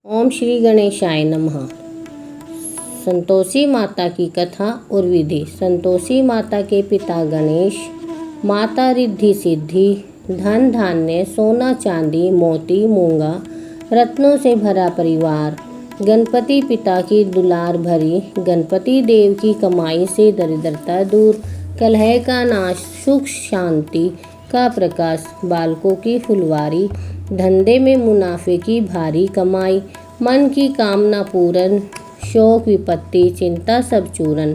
ओम श्री गणेशाय नमः। संतोषी माता की कथा और विधि। संतोषी माता के पिता गणेश, माता रिद्धि सिद्धि, धन धान्य सोना चांदी मोती मूंगा रत्नों से भरा परिवार। गणपति पिता की दुलार भरी, गणपति देव की कमाई से दरिद्रता दूर, कलह का नाश सुख शांति का प्रकाश, बालकों की फुलवारी, धंधे में मुनाफे की भारी कमाई, मन की कामना पूरन, शोक विपत्ति चिंता सब चूरन।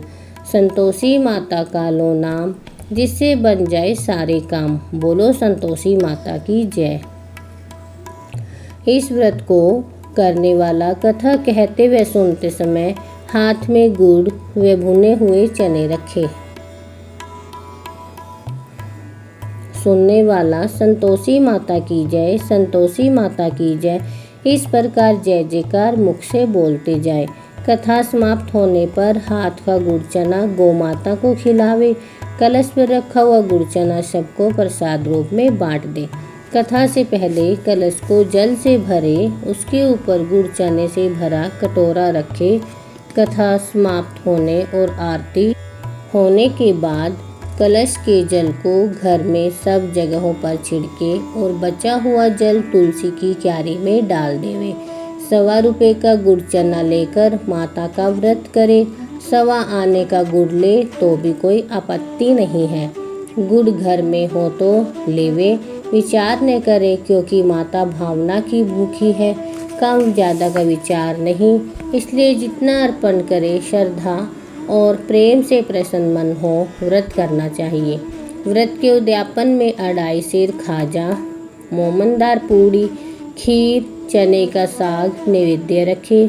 संतोषी माता का लो नाम, जिससे बन जाए सारे काम। बोलो संतोषी माता की जय। इस व्रत को करने वाला कथा कहते व सुनते समय हाथ में गुड़ व भुने हुए चने रखे। सुनने वाला संतोषी माता की जय, संतोषी माता की जय, इस प्रकार जय जयकार मुख से बोलते जाए। कथा समाप्त होने पर हाथ का गुड़ चना गौ माता को खिलावे। कलश पर रखा हुआ गुड़ चना सबको प्रसाद रूप में बांट दे। कथा से पहले कलश को जल से भरे, उसके ऊपर गुड़ चने से भरा कटोरा रखे। कथा समाप्त होने और आरती होने के बाद कलश के जल को घर में सब जगहों पर छिड़के और बचा हुआ जल तुलसी की क्यारी में डाल देवे। 1.25 रुपये का गुड़ चना लेकर माता का व्रत करे। 1.25 आने का गुड़ ले तो भी कोई आपत्ति नहीं है। गुड़ घर में हो तो लेवे, विचार न करे, क्योंकि माता भावना की भूखी है। कम ज़्यादा का विचार नहीं, इसलिए जितना अर्पण करे श्रद्धा और प्रेम से प्रसन्न मन हो व्रत करना चाहिए। व्रत के उद्यापन में अढ़ाई सेर खाजा, मोमनदार पूड़ी, खीर, चने का साग नैवेद्य रखे।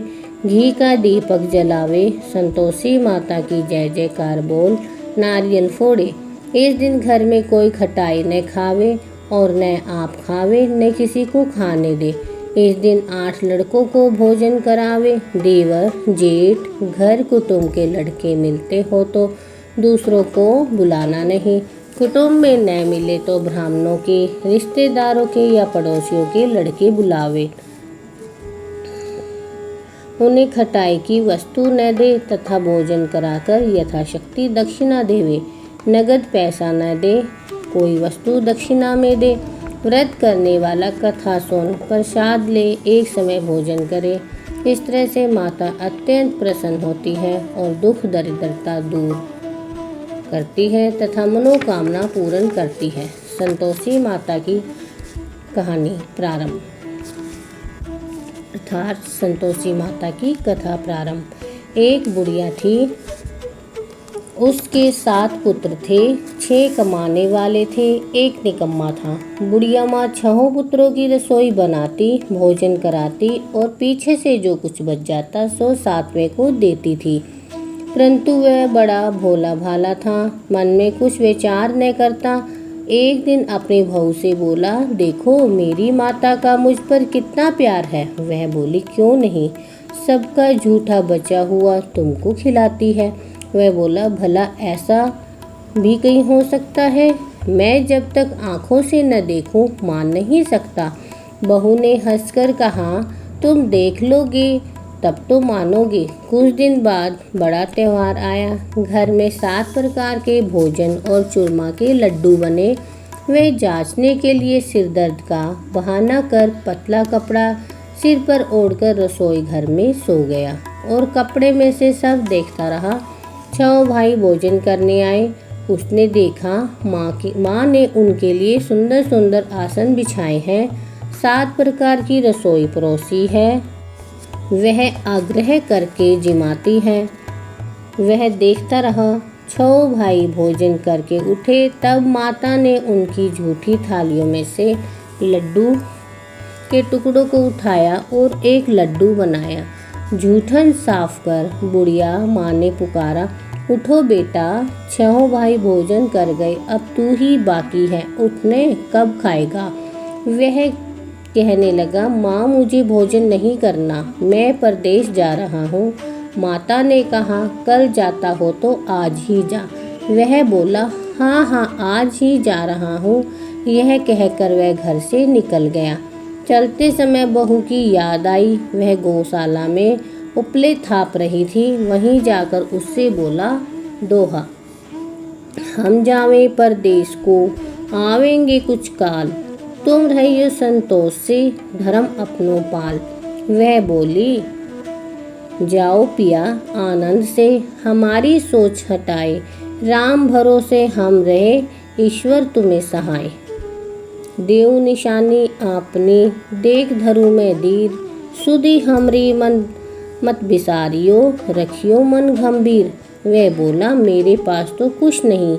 घी का दीपक जलावे। संतोषी माता की जय जयकार बोल नारियल फोड़े। इस दिन घर में कोई खटाई न खावे और न आप खावे, न किसी को खाने दे। इस दिन 8 लड़कों को भोजन करावे। देवर जेठ घर कुटुंब के लड़के मिलते हो तो दूसरों को बुलाना नहीं। कुटुंब में न मिले तो ब्राह्मणों के, रिश्तेदारों के या पड़ोसियों के लड़के बुलावे। उन्हें खटाई की वस्तु न दे तथा भोजन कराकर यथाशक्ति दक्षिणा देवे। नगद पैसा न दे, कोई वस्तु दक्षिणा में दे। व्रत करने वाला कथा सुन प्रसाद ले, एक समय भोजन करे। इस तरह से माता अत्यंत प्रसन्न होती है और दुख दरिद्रता दूर करती है तथा मनोकामना पूर्ण करती है। संतोषी माता की कहानी प्रारंभ। अर्थात संतोषी माता की कथा प्रारंभ। एक बुढ़िया थी, उसके 7 पुत्र थे। 6 कमाने वाले थे, एक निकम्मा था। बुढ़िया माँ 6 पुत्रों की रसोई बनाती, भोजन कराती और पीछे से जो कुछ बच जाता सो 7वें को देती थी। परंतु वह बड़ा भोला भाला था, मन में कुछ विचार न करता। एक दिन अपनी बहू से बोला, देखो मेरी माता का मुझ पर कितना प्यार है। वह बोली, क्यों नहीं, सबका झूठा बचा हुआ तुमको खिलाती है। वह बोला, भला ऐसा भी कहीं हो सकता है? मैं जब तक आंखों से न देखूं मान नहीं सकता। बहू ने हंसकर कहा, तुम देख लोगे तब तो मानोगे। कुछ दिन बाद बड़ा त्योहार आया। घर में 7 प्रकार के भोजन और चूरमा के लड्डू बने। वे जांचने के लिए सिरदर्द का बहाना कर पतला कपड़ा सिर पर ओढ़कर रसोई घर में सो गया और कपड़े में से सब देखता रहा। 6 भाई भोजन करने आए। उसने देखा माँ ने उनके लिए सुंदर सुंदर आसन बिछाए हैं, 7 प्रकार की रसोई परोसी है। वह आग्रह करके जिमाती है। वह देखता रहा। 6 भाई भोजन करके उठे, तब माता ने उनकी झूठी थालियों में से लड्डू के टुकड़ों को उठाया और एक लड्डू बनाया। जूठन साफ कर बुढ़िया माँ ने पुकारा, उठो बेटा, 6 भाई भोजन कर गए, अब तू ही बाकी है, उठने कब खाएगा? वह कहने लगा, माँ मुझे भोजन नहीं करना, मैं परदेश जा रहा हूँ। माता ने कहा, कल जाता हो तो आज ही जा। वह बोला, हाँ हाँ आज ही जा रहा हूँ। यह कहकर वह घर से निकल गया। चलते समय बहू की याद आई। वह गौशाला में उपले थाप रही थी। वहीं जाकर उससे बोला, दोहा, हम जावे परदेस को, आवेंगे कुछ काल, तुम रहियो संतोष से, धर्म अपनों पाल। वह बोली, जाओ पिया आनंद से, हमारी सोच हटाए, राम भरोसे हम रहे, ईश्वर तुम्हें सहाय। देव निशानी आपने, देख धरू में दीर, सुधी हमरी मन मत बिसारियो, रखियो मन गंभीर। वह बोला, मेरे पास तो कुछ नहीं,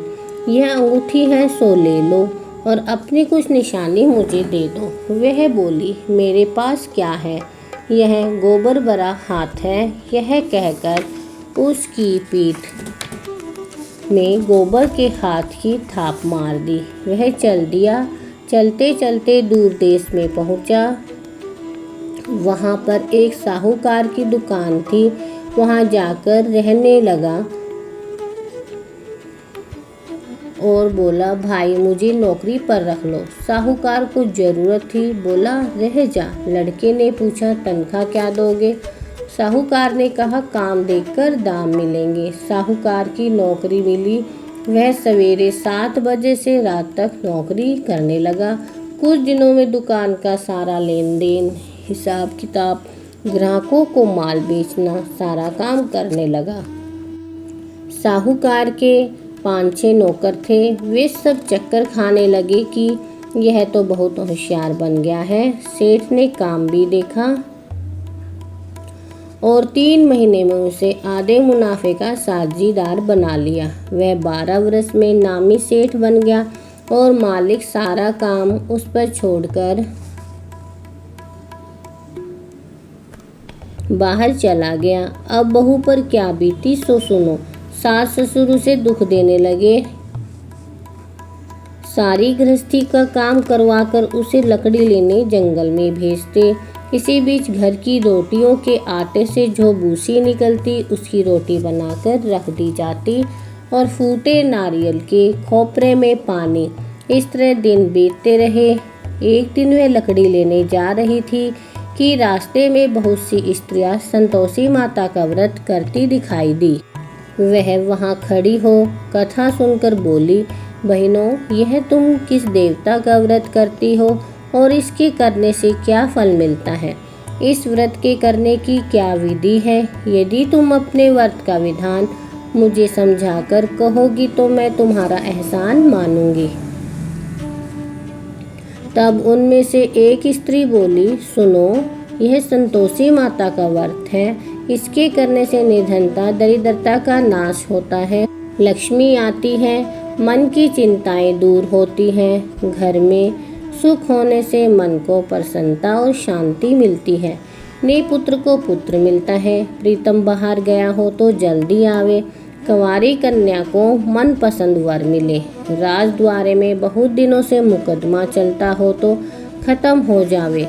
यह अंगूठी है सो ले लो, और अपनी कुछ निशानी मुझे दे दो। वह बोली, मेरे पास क्या है, यह गोबर भरा हाथ है। यह कहकर उसकी पीठ में गोबर के हाथ की थाप मार दी। वह चल दिया। चलते चलते दूर देश में पहुंचा। वहां पर एक साहूकार की दुकान थी। वहां जाकर रहने लगा और बोला, भाई मुझे नौकरी पर रख लो। साहूकार को जरूरत थी। बोला, रह जा। लड़के ने पूछा, तनख्वाह क्या दोगे? साहूकार ने कहा, काम देखकर दाम मिलेंगे। साहूकार की नौकरी मिली। वह सवेरे 7 बजे से रात तक नौकरी करने लगा। कुछ दिनों में दुकान का सारा लेन देन, हिसाब किताब, ग्राहकों को माल बेचना, सारा काम करने लगा। साहूकार के 5-6 नौकर थे। वे सब चक्कर खाने लगे कि यह तो बहुत होशियार बन गया है। सेठ ने काम भी देखा और 3 महीने में उसे आधे मुनाफे का साझीदार बना लिया। वह 12 वर्ष में नामी सेठ बन गया और मालिक सारा काम उस पर छोड़कर बाहर चला गया। अब बहू पर क्या बीती सो सुनो। सास ससुर उसे दुख देने लगे। सारी गृहस्थी का काम करवाकर उसे लकड़ी लेने जंगल में भेजते। इसी बीच घर की रोटियों के आटे से जो भूसी निकलती, उसकी रोटी बनाकर रख दी जाती और फूटे नारियल के खोपरे में पानी। इस तरह दिन बीतते रहे। एक दिन वह लकड़ी लेने जा रही थी कि रास्ते में बहुत सी स्त्रियां संतोषी माता का व्रत करती दिखाई दी। वह वहां खड़ी हो कथा सुनकर बोली, बहनों, यह तुम किस देवता का व्रत करती हो और इसके करने से क्या फल मिलता है? इस व्रत के करने की क्या विधि है? यदि तुम अपने व्रत का विधान मुझे समझाकर कहोगी तो मैं तुम्हारा एहसान मानूंगी। तब उनमें से एक स्त्री बोली, सुनो, यह संतोषी माता का व्रत है। इसके करने से निधनता, दरिद्रता का नाश होता है, लक्ष्मी आती है, मन की चिंताएं दूर होती हैं, घर में सुख होने से मन को प्रसन्नता और शांति मिलती है, निपुत्र को पुत्र मिलता है, प्रीतम बाहर गया हो तो जल्दी आवे, कंवारी कन्या को मनपसंद वर मिले, राजद्वारे में बहुत दिनों से मुकदमा चलता हो तो खत्म हो जावे,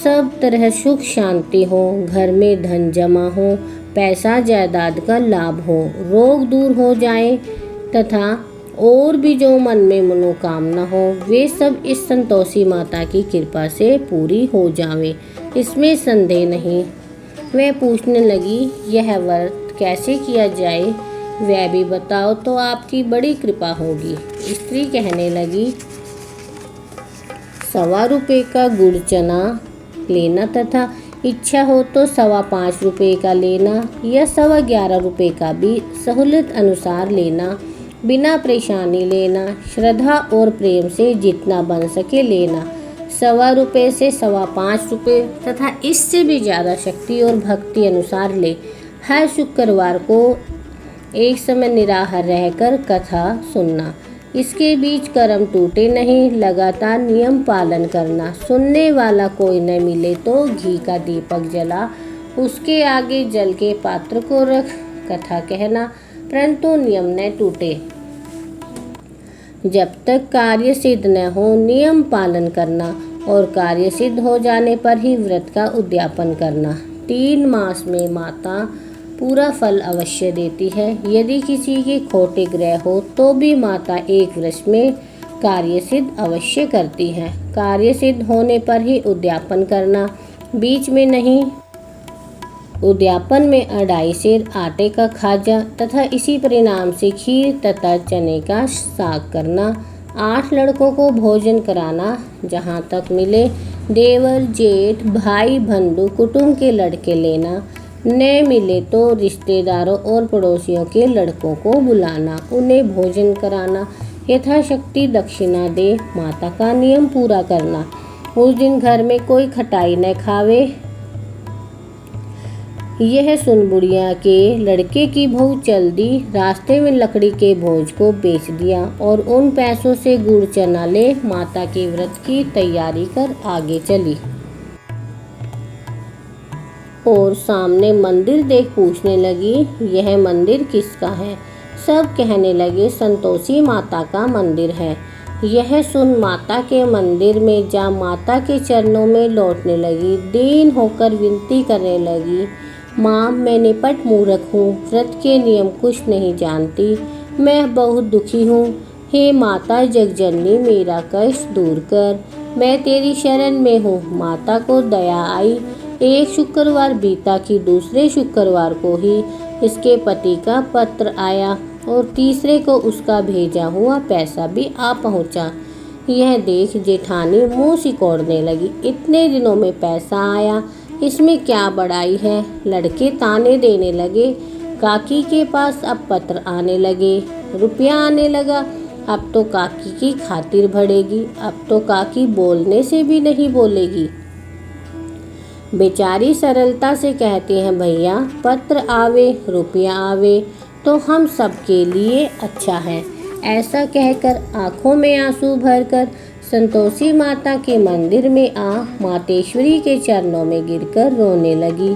सब तरह सुख शांति हो, घर में धन जमा हो, पैसा जायदाद का लाभ हो, रोग दूर हो जाए तथा और भी जो मन में मनोकामना हो वे सब इस संतोषी माता की कृपा से पूरी हो जावे, इसमें संदेह नहीं। वह पूछने लगी, यह व्रत कैसे किया जाए? वह भी बताओ तो आपकी बड़ी कृपा होगी। स्त्री कहने लगी, 1.25 रुपये का गुड़ चना लेना तथा इच्छा हो तो 5.25 रुपये का लेना या 11.25 रुपये का भी सहूलियत अनुसार लेना, बिना परेशानी लेना, श्रद्धा और प्रेम से जितना बन सके लेना, 1.25 रुपये से 5.25 रुपये तथा इससे भी ज़्यादा शक्ति और भक्ति अनुसार ले। हर शुक्रवार को एक समय निराहार रहकर कथा सुनना, इसके बीच कर्म टूटे नहीं, लगातार नियम पालन करना, सुनने वाला कोई न मिले तो घी का दीपक जला, उसके आगे जल के पात्र को रख कथा कहना, परंतु नियम न टूटे। जब तक कार्य सिद्ध न हो नियम पालन करना और कार्य सिद्ध हो जाने पर ही व्रत का उद्यापन करना। 3 मास में माता पूरा फल अवश्य देती है। यदि किसी के खोटे ग्रह हो तो भी माता 1 वर्ष में कार्य सिद्ध अवश्य करती हैं। कार्य सिद्ध होने पर ही उद्यापन करना, बीच में नहीं। उद्यापन में अढ़ाई सेर आटे का खाजा तथा इसी परिणाम से खीर तथा चने का साग करना, 8 लड़कों को भोजन कराना, जहाँ तक मिले देवर जेठ भाई बंधु कुटुंब के लड़के लेना, न मिले तो रिश्तेदारों और पड़ोसियों के लड़कों को बुलाना, उन्हें भोजन कराना, यथाशक्ति दक्षिणा दे माता का नियम पूरा करना। उस दिन घर में कोई खटाई न खावे। यह सुन बुढ़िया के लड़के की बहू चल दी, रास्ते में लकड़ी के भोज को बेच दिया और उन पैसों से गुड़ चना ले माता के व्रत की तैयारी कर आगे चली। और सामने मंदिर देख पूछने लगी, यह मंदिर किसका है? सब कहने लगे, संतोषी माता का मंदिर है। यह सुन माता के मंदिर में जा माता के चरणों में लौटने लगी, दीन होकर विनती करने लगी, माँ मैं निपट मूर्ख हूँ, व्रत के नियम कुछ नहीं जानती, मैं बहुत दुखी हूँ। हे माता जगजननी मेरा कष्ट दूर कर, मैं तेरी शरण में हूँ। माता को दया आई। एक शुक्रवार बीता कि दूसरे शुक्रवार को ही इसके पति का पत्र आया और तीसरे को उसका भेजा हुआ पैसा भी आ पहुँचा। यह देख जेठानी मुँह सिकोड़ने लगी, इतने दिनों में पैसा आया, इसमें क्या बड़ाई है। लड़के ताने देने लगे, काकी के पास अब पत्र आने लगे, रुपया आने लगा, अब तो काकी की खातिर बढ़ेगी, अब तो काकी बोलने से भी नहीं बोलेगी। बेचारी सरलता से कहती हैं, भैया पत्र आवे रुपया आवे तो हम सबके लिए अच्छा है। ऐसा कहकर आंखों में आंसू भरकर संतोषी माता के मंदिर में आ मातेश्वरी के चरणों में गिरकर रोने लगी।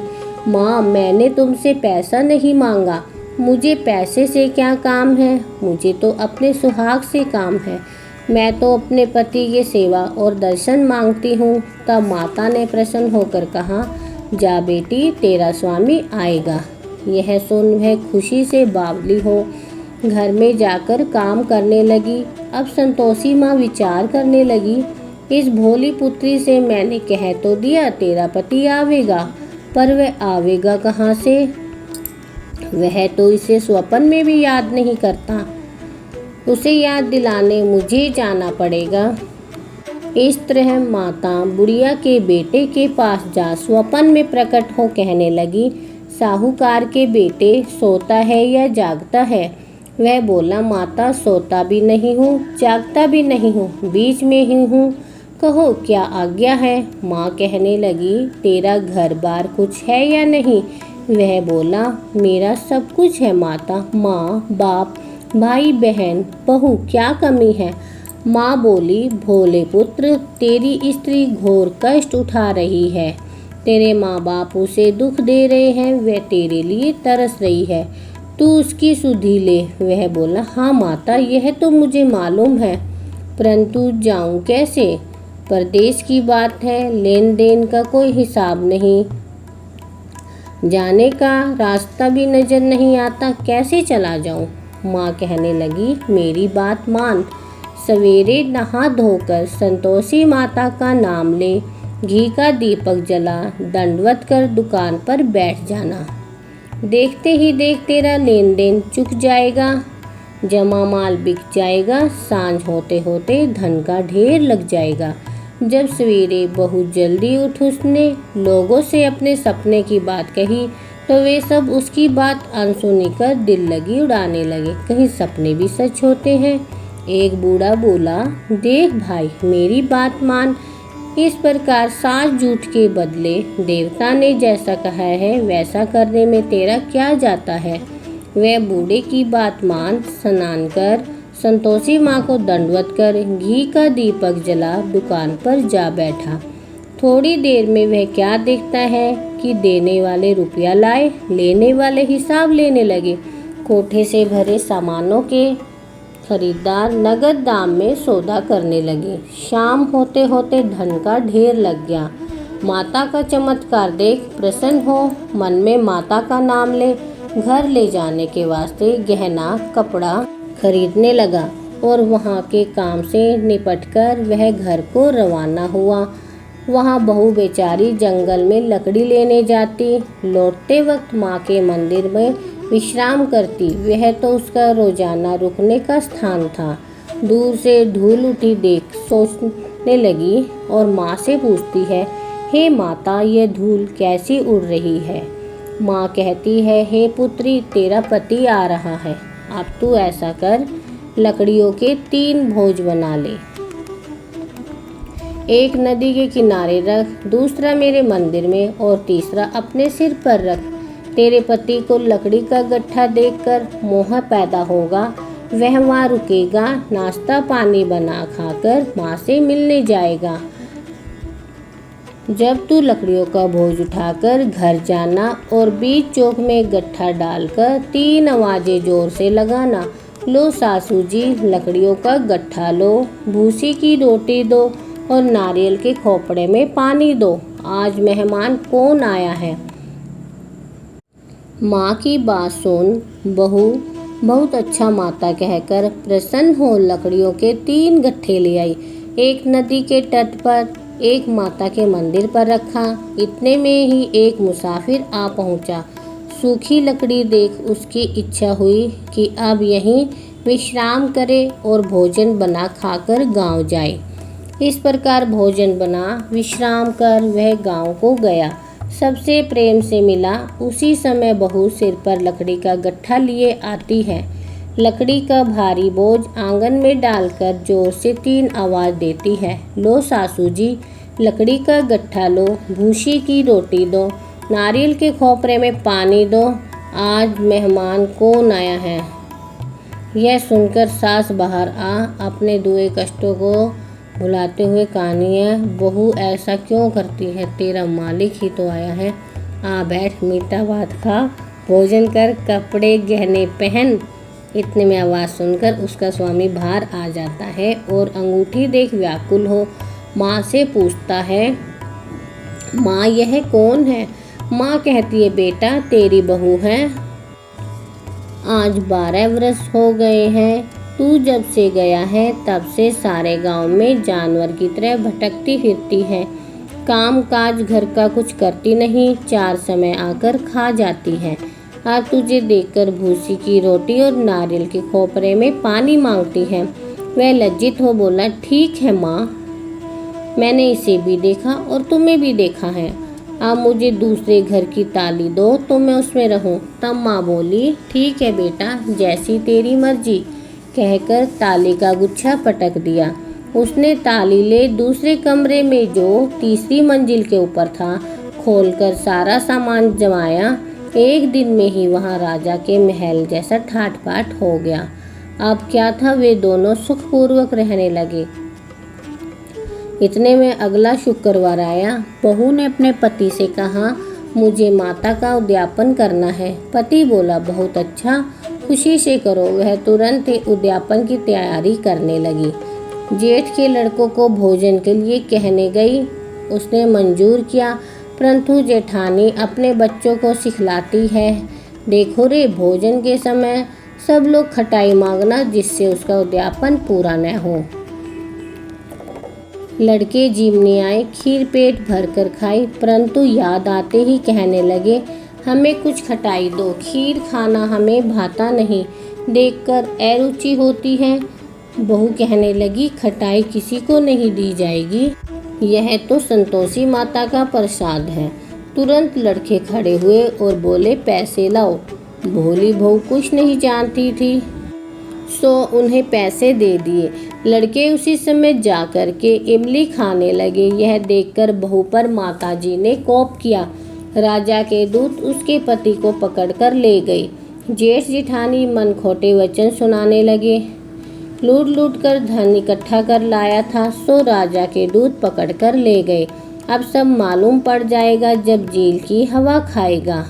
माँ मैंने तुमसे पैसा नहीं मांगा, मुझे पैसे से क्या काम है, मुझे तो अपने सुहाग से काम है, मैं तो अपने पति की सेवा और दर्शन मांगती हूँ। तब माता ने प्रसन्न होकर कहा, जा बेटी तेरा स्वामी आएगा। यह सुन वह खुशी से बावली हो घर में जाकर काम करने लगी। अब संतोषी माँ विचार करने लगी, इस भोली पुत्री से मैंने कह तो दिया तेरा पति आवेगा, पर वह आवेगा कहाँ से? वह तो इसे स्वप्न में भी याद नहीं करता, उसे याद दिलाने मुझे जाना पड़ेगा। इस तरह माता बुढ़िया के बेटे के पास जा स्वप्न में प्रकट हो कहने लगी, साहूकार के बेटे सोता है या जागता है? वह बोला, माता सोता भी नहीं हूँ जागता भी नहीं हूँ, बीच में ही हूँ, कहो क्या आज्ञा है? माँ कहने लगी, तेरा घर बार कुछ है या नहीं? वह बोला, मेरा सब कुछ है माता, माँ बाप भाई बहन बहू क्या कमी है? माँ बोली, भोले पुत्र तेरी स्त्री घोर कष्ट उठा रही है, तेरे माँ बाप उसे दुख दे रहे हैं, वह तेरे लिए तरस रही है, तू उसकी सुधि ले। वह बोला, हाँ माता यह तो मुझे मालूम है, परंतु जाऊँ कैसे? परदेश की बात है, लेन देन का कोई हिसाब नहीं, जाने का रास्ता भी नजर नहीं आता, कैसे चला जाऊँ? माँ कहने लगी, मेरी बात मान, सवेरे नहा धोकर संतोषी माता का नाम ले, घी का दीपक जला, दंडवत कर दुकान पर बैठ जाना, देखते ही देख तेरा लेन देन चुक जाएगा, जमा माल बिक जाएगा, सांझ होते होते धन का ढेर लग जाएगा। जब सवेरे बहुत जल्दी उठ उसने लोगों से अपने सपने की बात कही तो वे सब उसकी बात अनसुनी कर दिल लगी उड़ाने लगे, कहीं सपने भी सच होते हैं। एक बूढ़ा बोला, देख भाई मेरी बात मान, इस प्रकार साच झूठ के बदले देवता ने जैसा कहा है वैसा करने में तेरा क्या जाता है? वह बूढ़े की बात मान, स्नान कर संतोषी माँ को दंडवत कर घी का दीपक जला दुकान पर जा बैठा। थोड़ी देर में वह क्या देखता है कि देने वाले रुपया लाए, लेने वाले हिसाब लेने लगे। कोठे से भरे सामानों के खरीदार नगद दाम में सौदा करने लगे। शाम होते होते धन का ढेर लग गया। माता का चमत्कार देख प्रसन्न हो मन में माता का नाम ले घर ले जाने के वास्ते गहना कपड़ा खरीदने लगा। और वहाँ के काम से निपटकर वह घर को रवाना हुआ। वहाँ बहू बेचारी जंगल में लकड़ी लेने जाती, लौटते वक्त माँ के मंदिर में विश्राम करती। वह तो उसका रोजाना रुकने का स्थान था। दूर से धूल उठी देख सोचने लगी और माँ से पूछती है, हे माता, ये धूल कैसी उड़ रही है? माँ कहती है, हे पुत्री, तेरा पति आ रहा है। अब तू ऐसा कर, लकड़ियों के 3 भोज बना ले। एक नदी के किनारे रख, दूसरा मेरे मंदिर में और तीसरा अपने सिर पर रख। तेरे पति को लकड़ी का गट्ठा देखकर मोह पैदा होगा। वह वहाँ रुकेगा, नाश्ता पानी बना खाकर माँ से मिलने जाएगा। जब तू लकड़ियों का भोज उठाकर घर जाना और बीच चौक में गट्ठा डालकर 3 आवाजें जोर से लगाना, लो सासू जी, लकड़ियों का गट्ठा लो, भूसी की रोटी दो और नारियल के खोपड़े में पानी दो। आज मेहमान कौन आया है? माँ की बात सुन बहू बहुत अच्छा माता कहकर प्रसन्न हो लकड़ियों के 3 गट्ठे ले आई। एक नदी के तट पर, एक माता के मंदिर पर रखा। इतने में ही एक मुसाफिर आ पहुंचा। सूखी लकड़ी देख उसकी इच्छा हुई कि अब यहीं विश्राम करे और भोजन बना खाकर गांव जाए। इस प्रकार भोजन बना विश्राम कर वह गांव को गया। सबसे प्रेम से मिला। उसी समय बहू सिर पर लकड़ी का गट्ठा लिए आती है। लकड़ी का भारी बोझ आंगन में डालकर जोर से 3 आवाज़ देती है, लो सासू जी, लकड़ी का गट्ठा लो, भूसी की रोटी दो, नारियल के खोपरे में पानी दो। आज मेहमान कौन आया है? यह सुनकर सास बाहर आ अपने दुए कष्टों को भुलाते हुए कहानी है, बहू ऐसा क्यों करती है? तेरा मालिक ही तो आया है। आ बैठ, मीठा भात खा, भोजन कर, कपड़े गहने पहन। इतने में आवाज़ सुनकर उसका स्वामी बाहर आ जाता है और अंगूठी देख व्याकुल हो माँ से पूछता है, माँ यह कौन है? माँ कहती है, बेटा तेरी बहू है। आज 12 वर्ष हो गए हैं। तू जब से गया है तब से सारे गांव में जानवर की तरह भटकती फिरती है। काम काज घर का कुछ करती नहीं, 4 समय आकर खा जाती है। आज तुझे देखकर भूसी की रोटी और नारियल के खोपरे में पानी मांगती है। वह लज्जित हो बोला, ठीक है माँ, मैंने इसे भी देखा और तुम्हें भी देखा है। अब मुझे दूसरे घर की ताली दो तो मैं उसमें रहूं। तब माँ बोली, ठीक है बेटा, जैसी तेरी मर्जी, कहकर ताली का गुच्छा पटक दिया। उसने ताली ले दूसरे कमरे में जो तीसरी मंजिल के ऊपर था खोलकर सारा सामान जमाया। एक दिन में ही वहाँ राजा के महल जैसा ठाट बाट हो गया। अब क्या था, वे दोनों सुखपूर्वक रहने लगे। इतने में अगला शुक्रवार आया। बहू ने अपने पति से कहा, मुझे माता का उद्यापन करना है। पति बोला, बहुत अच्छा, खुशी से करो। वह तुरंत ही उद्यापन की तैयारी करने लगी। जेठ के लड़कों को भोजन के लिए कहने गई। उसने मंजूर किया, परंतु जेठानी अपने बच्चों को सिखलाती है, देखो रे, भोजन के समय सब लोग खटाई मांगना जिससे उसका उद्यापन पूरा न हो। लड़के जीवने आए, खीर पेट भर कर खाई, परंतु याद आते ही कहने लगे, हमें कुछ खटाई दो, खीर खाना हमें भाता नहीं, देखकर अरुचि होती है। बहू कहने लगी, खटाई किसी को नहीं दी जाएगी, यह तो संतोषी माता का प्रसाद है। तुरंत लड़के खड़े हुए और बोले, पैसे लाओ। भोली बहू कुछ नहीं जानती थी, सो उन्हें पैसे दे दिए। लड़के उसी समय जा कर के इमली खाने लगे। यह देखकर बहू पर माताजी ने कोप किया। राजा के दूत उसके पति को पकड़कर ले गए। जेठ जिठानी मन खोटे वचन सुनाने लगे। लूट लूट कर धन इकट्ठा कर लाया था, सो राजा के दूत पकड़कर ले गए। अब सब मालूम पड़ जाएगा जब जेल की हवा खाएगा।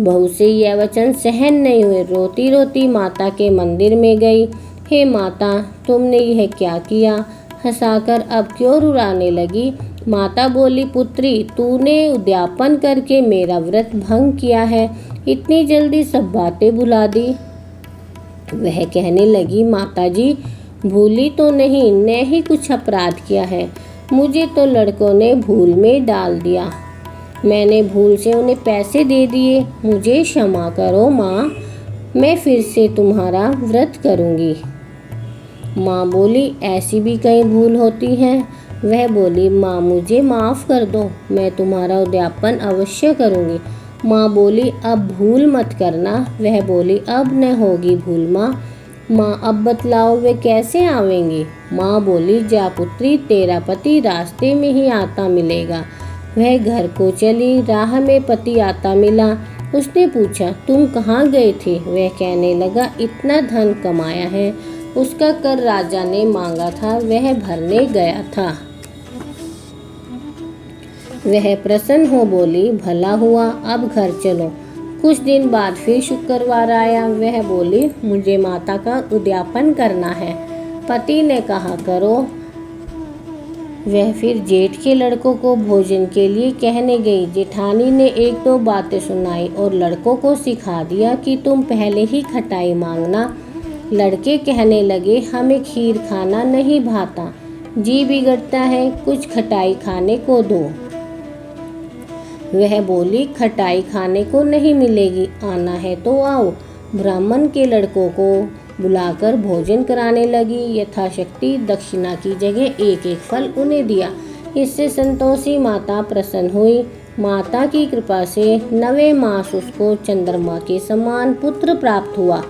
बहू से यह वचन सहन नहीं हुए। रोती रोती माता के मंदिर में गई। हे माता, तुमने यह क्या किया? हंसाकर अब क्यों रुलाने लगी? माता बोली, पुत्री, तूने उद्यापन करके मेरा व्रत भंग किया है, इतनी जल्दी सब बातें भुला दी। वह कहने लगी, माताजी भूली तो नहीं, ने ही कुछ अपराध किया है। मुझे तो लड़कों ने भूल में डाल दिया, मैंने भूल से उन्हें पैसे दे दिए। मुझे क्षमा करो माँ, मैं फिर से तुम्हारा व्रत करूँगी। माँ बोली, ऐसी भी कई भूल होती हैं। वह बोली, माँ मुझे माफ़ कर दो, मैं तुम्हारा उद्यापन अवश्य करूँगी। माँ बोली, अब भूल मत करना। वह बोली, अब न होगी भूल माँ। माँ अब बतलाओ वे कैसे आवेंगे। माँ बोली, जा पुत्री, तेरा पति रास्ते में ही आता मिलेगा। वह घर को चली, राह में पति आता मिला। उसने पूछा, तुम कहाँ गए थे। वह कहने लगा, इतना धन कमाया है, उसका कर राजा ने मांगा था, वह भरने गया था। वह प्रसन्न हो बोली, भला हुआ, अब घर चलो। कुछ दिन बाद फिर शुक्रवार आया। वह बोली, मुझे माता का उद्यापन करना है। पति ने कहा, करो। वह फिर जेठ के लड़कों को भोजन के लिए कहने गई। जेठानी ने एक दो बातें सुनाई और लड़कों को सिखा दिया कि तुम पहले ही खटाई मांगना। लड़के कहने लगे, हमें खीर खाना नहीं भाता, जी बिगड़ता है, कुछ खटाई खाने को दो। वह बोली, खटाई खाने को नहीं मिलेगी, आना है तो आओ। ब्राह्मण के लड़कों को बुलाकर भोजन कराने लगी। यथाशक्ति दक्षिणा की जगह एक एक फल उन्हें दिया। इससे संतोषी माता प्रसन्न हुई। माता की कृपा से 9वें मास उसको चंद्रमा के समान पुत्र प्राप्त हुआ।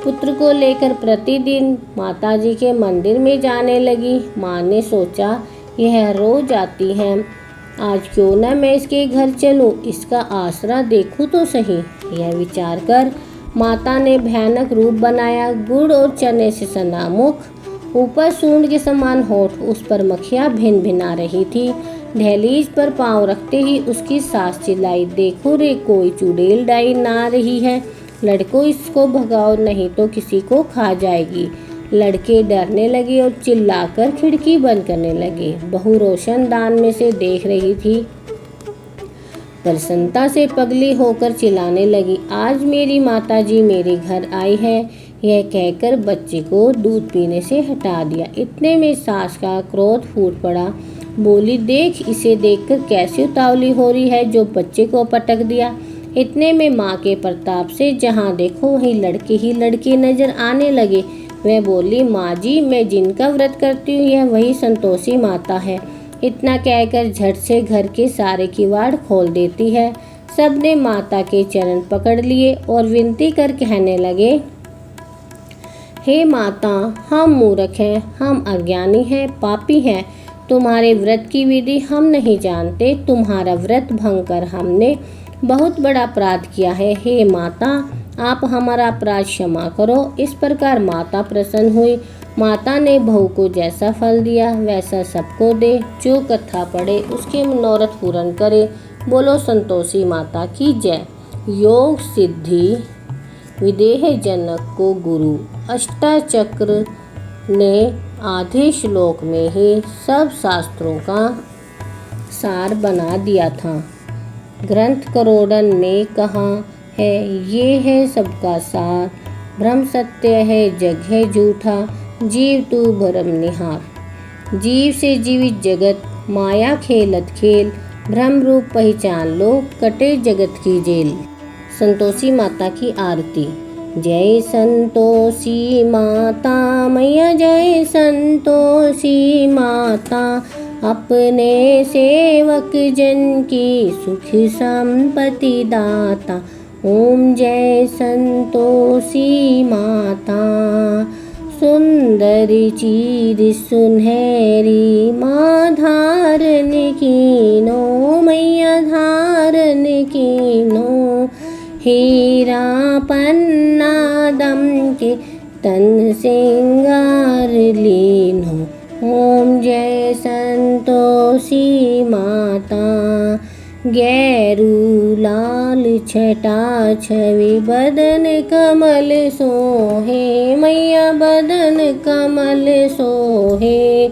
पुत्र को लेकर प्रतिदिन माता जी के मंदिर में जाने लगी। माँ ने सोचा, यह रोज आती है, आज क्यों न मैं इसके घर चलूं, इसका आसरा देखूं तो सही। यह विचार कर माता ने भयानक रूप बनाया। गुड़ और चने से सना मुख, ऊपर सूंड के समान होठ, उस पर मक्खियाँ भिन भिना रही थी। दहलीज पर पांव रखते ही उसकी सास चिल्लाई, देखो रे, कोई चुड़ैल डाई ना रही है, लड़कों इसको भगाओ नहीं तो किसी को खा जाएगी। लड़के डरने लगे और चिल्लाकर खिड़की बंद करने लगे। बहू रोशनदान में से देख रही थी। प्रसन्नता से पगली होकर चिल्लाने लगी, आज मेरी माताजी मेरे घर आई है। यह कहकर बच्चे को दूध पीने से हटा दिया। इतने में सास का क्रोध फूट पड़ा। बोली, देख, इसे देखकर कैसी उतावली हो रही है, जो बच्चे को पटक दिया। इतने में माँ के प्रताप से जहाँ देखो वहीं लड़के ही लड़के नजर आने लगे। वह बोली, माँ जी, मैं जिनका व्रत करती हूँ यह वही संतोषी माता है। इतना कहकर झट से घर के सारे किवाड़ खोल देती है। सबने माता के चरण पकड़ लिए और विनती कर कहने लगे, हे माता, हम मूर्ख हैं, हम अज्ञानी हैं, पापी हैं, तुम्हारे व्रत की विधि हम नहीं जानते। तुम्हारा व्रत भंग कर हमने बहुत बड़ा अपराध किया है। हे माता, आप हमारा अपराध क्षमा करो। इस प्रकार माता प्रसन्न हुई। माता ने बहू को जैसा फल दिया वैसा सबको दे। जो कथा पढ़े उसके मनोरथ पूर्ण करे। बोलो संतोषी माता की जय। योग सिद्धि विदेह जनक को गुरु। अष्टाचक्र ने आधे श्लोक में ही सब शास्त्रों का सार बना दिया था। ग्रंथ करोड़न ने कहा है, ये है सबका सार। ब्रह्म सत्य है, जग है झूठा, जीव तू भरम निहार। जीव से जीवित जगत, माया खेलत खेल, ब्रह्म रूप पहचान लो, कटे जगत की जेल। संतोषी माता की आरती। जय संतोषी माता मैया, जय संतोषी माता, अपने सेवक जन की सुख संपत्ति दाता। ओम जय संतोषी माता। सुंदरी चीर सुनहरी माँ धारण कीनो, मैया धारण कीनो, हीरा पन्ना दम के तन सिंगार लीनो। ओम जय संतोषी माता। गैरू लाल छटा छवि, बदन कमल सोहे, मैया बदन कमल सोहे।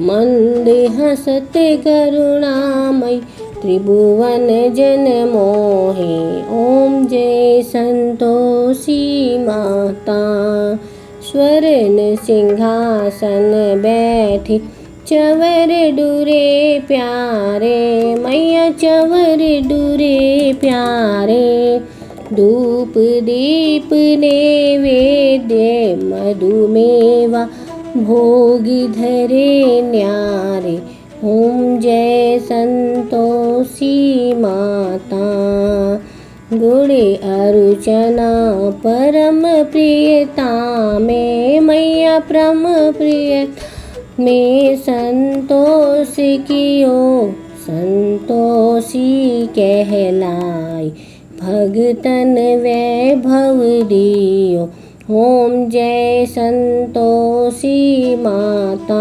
मंद हसत करुणामय, त्रिभुवन जन मोहे। ओम जय संतोषी माता। स्वर्ण सिंहासन बैठी चवर डूरे प्यारे, मैया चवर डूरे प्यारे। धूप दीप नैवेद्य मधुमेवा भोग धरे न्यारे। ओम जय संतोषी माता। गुण अर्चना परम प्रियता में, मैया परम प्रिय में संतोष कियो संतोषी कहलाई। भगतन वैभव दियो। ओम जय संतोषी माता।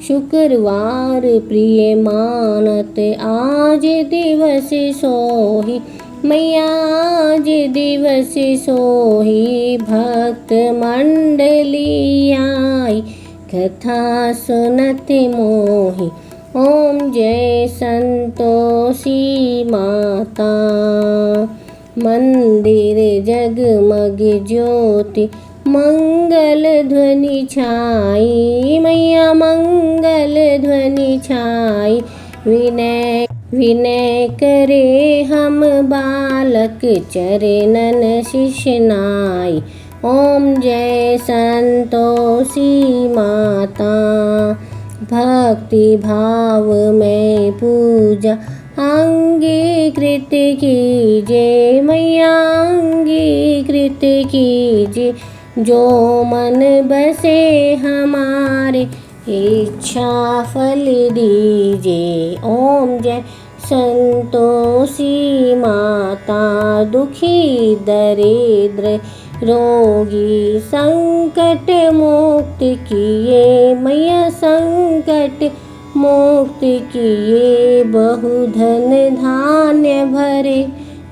शुक्रवार प्रिय मानत आज दिवस सोही, मैया आज दिवस सोही। भक्त मंडली आई कथा सुनत मोही। ओम जय संतोषी माता। मंदिर जगमग ज्योति मंगल ध्वनि छाई, मैया मंगल ध्वनि छाई। विनय विनय करे हम बालक चरणन शिशनाई। ओम जय संतोषी माता। भक्ति भाव में पूजा अंगीकृत कीजिए, मैया अंगीकृत कीजिए। जो मन बसे हमारे इच्छा फल दीजिए। ओम जय संतोषी माता। दुखी दरिद्र रोगी संकट मुक्त किए, मैया संकट मुक्त किए। बहुधन धान्य भरे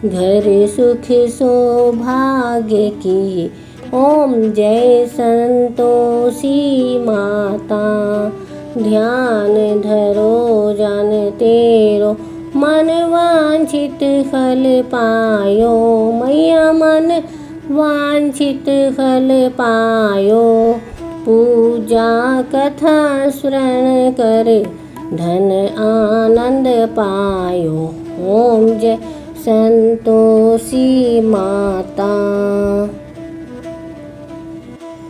घर सुख सौभाग्य किए। ओम जय संतोषी माता। ध्यान धरो जन तेरो मन वांछित फल पायो, मैया मन वांछित फल पायो। पूजा कथा स्मरण कर धन आनंद पायो। ओम जय संतोषी माता।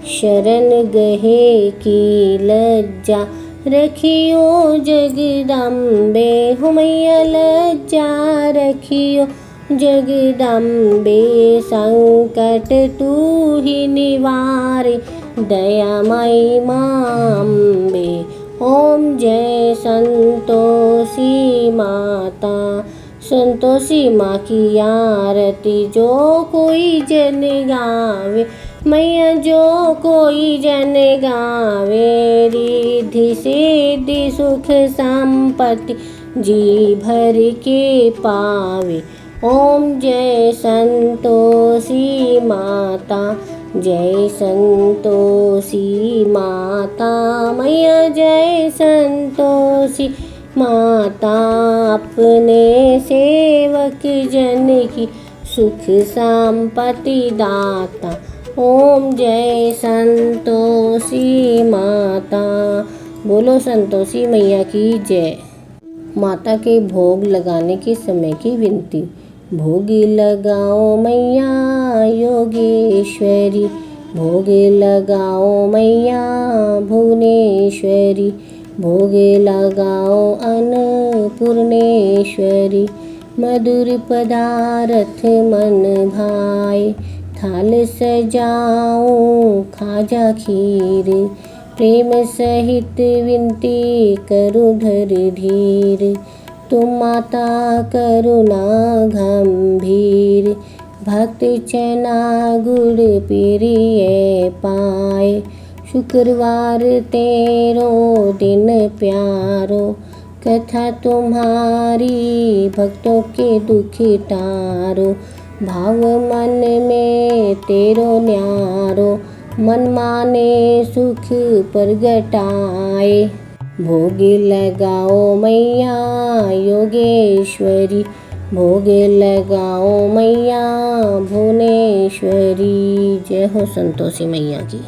शरण गहे की लज्जा रखियो जगदम्बे, हो मैया लज्जा रखियो जगदम्बे। संकट तू ही निवारे दयामयी मां अम्बे। ओम जय संतोषी माता। संतोषी माँ की आरती जो कोई जन गावे, मैया जो कोई जन गावे। रिद्धि सिद्धि सुख संपत्ति जी भर के पावे। ओम जय संतोषी माता। जय संतोषी माता, मैया जय संतोषी माता। अपने सेवक जन की सुख संपत्ति दाता। ओम जय संतोषी माता। बोलो संतोषी मैया की जय। माता के भोग लगाने के समय की विनती। भोग लगाओ मैया योगेश्वरी, भोग लगाओ मैया भुवनेश्वरी। भोग लगाओ अन्नपूर्णेश्वरी। मधुर पदार्थ मन भाए, थाल सजाओ खाजा खीर। प्रेम सहित विनती करो धर धीर, तुम माता करुणा गंभीर। भक्त चना गुड़ प्रिय पाए, शुक्रवार तेरो दिन प्यारो। कथा तुम्हारी भक्तों के दुख टारो, भाव मन में तेरो न्यारो। मन माने सुख प्रगटाए, भोग लगाओ मैया योगेश्वरी, भोग लगाओ मैया भुवनेश्वरी। जय हो संतोषी मैया की।